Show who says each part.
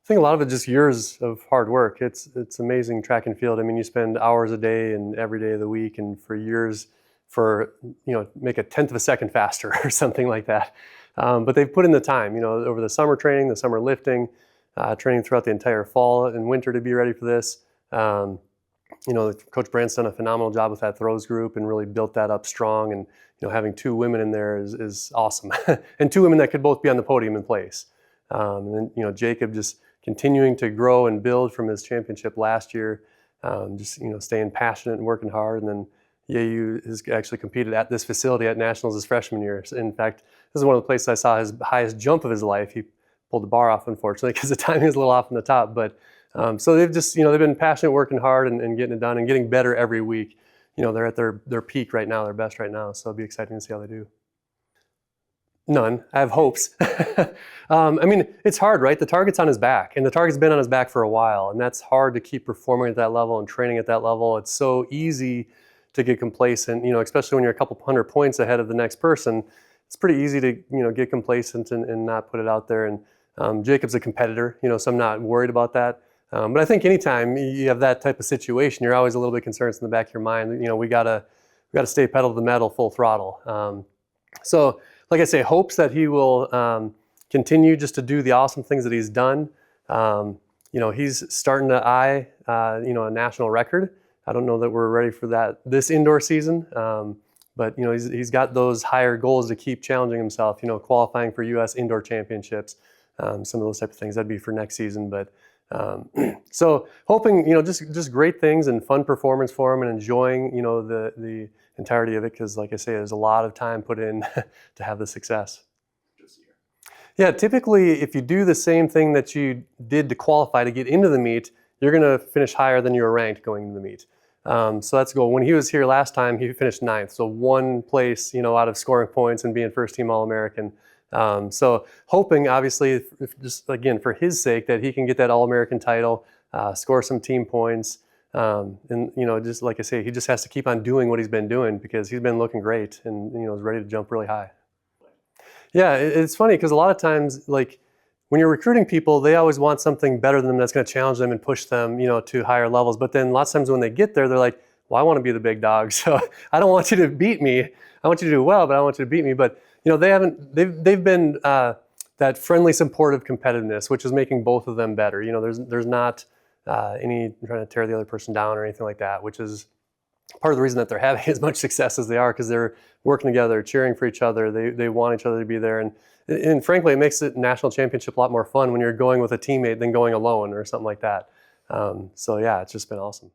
Speaker 1: I think a lot of it just years of hard work. It's amazing track and field. I mean, you spend hours a day and every day of the week, and for years, for make a tenth of a second faster or something like that. But they've put in the time, over the summer training, the summer lifting, training throughout the entire fall and winter to be ready for this. Coach Brandt's done a phenomenal job with that throws group and really built that up strong. And having two women in there is awesome, and two women that could both be on the podium in place. And then Jacob just continuing to grow and build from his championship last year, staying passionate and working hard. And then Yeyu has actually competed at this facility at Nationals his freshman year. In fact, this is one of the places I saw his highest jump of his life. He pulled the bar off, unfortunately, because the timing is a little off on the top. But so they've just, they've been passionate, working hard and getting it done and getting better every week. They're at their peak right now, their best right now. So it'll be exciting to see how they do. None. I have hopes. I mean, it's hard, right? The target's on his back, and the target's been on his back for a while, and that's hard to keep performing at that level and training at that level. It's so easy to get complacent, especially when you're a couple hundred points ahead of the next person. It's pretty easy to, get complacent and not put it out there. And Jacob's a competitor, so I'm not worried about that. But I think anytime you have that type of situation, you're always a little bit concerned in the back of your mind. We gotta stay pedal to the metal, full throttle. So, like I say, hopes that he will continue just to do the awesome things that he's done. He's starting to eye, a national record. I don't know that we're ready for that this indoor season, but he's got those higher goals to keep challenging himself. Qualifying for U.S. Indoor Championships, some of those type of things. That'd be for next season, but. So hoping, just great things and fun performance for him and enjoying, the entirety of it. Cause like I say, there's a lot of time put in to have the success. Yeah, typically if you do the same thing that you did to qualify to get into the meet, you're going to finish higher than you were ranked going into the meet. So that's the goal. When he was here last time, he finished 9th. So 1 place, out of scoring points and being first team All-American. So hoping, obviously, just again for his sake, that he can get that All-American title, score some team points, and just like I say, he just has to keep on doing what he's been doing because he's been looking great and is ready to jump really high. Yeah, it's funny because a lot of times, like when you're recruiting people, they always want something better than them that's going to challenge them and push them, to higher levels. But then lots of times when they get there, they're like, "Well, I want to be the big dog, so I don't want you to beat me. I want you to do well, but I want you to beat me." But they've been that friendly, supportive competitiveness, which is making both of them better. There's not any trying to tear the other person down or anything like that, which is part of the reason that they're having as much success as they are, because they're working together, cheering for each other. They want each other to be there, and frankly, it makes the national championship a lot more fun when you're going with a teammate than going alone or something like that. So yeah, it's just been awesome.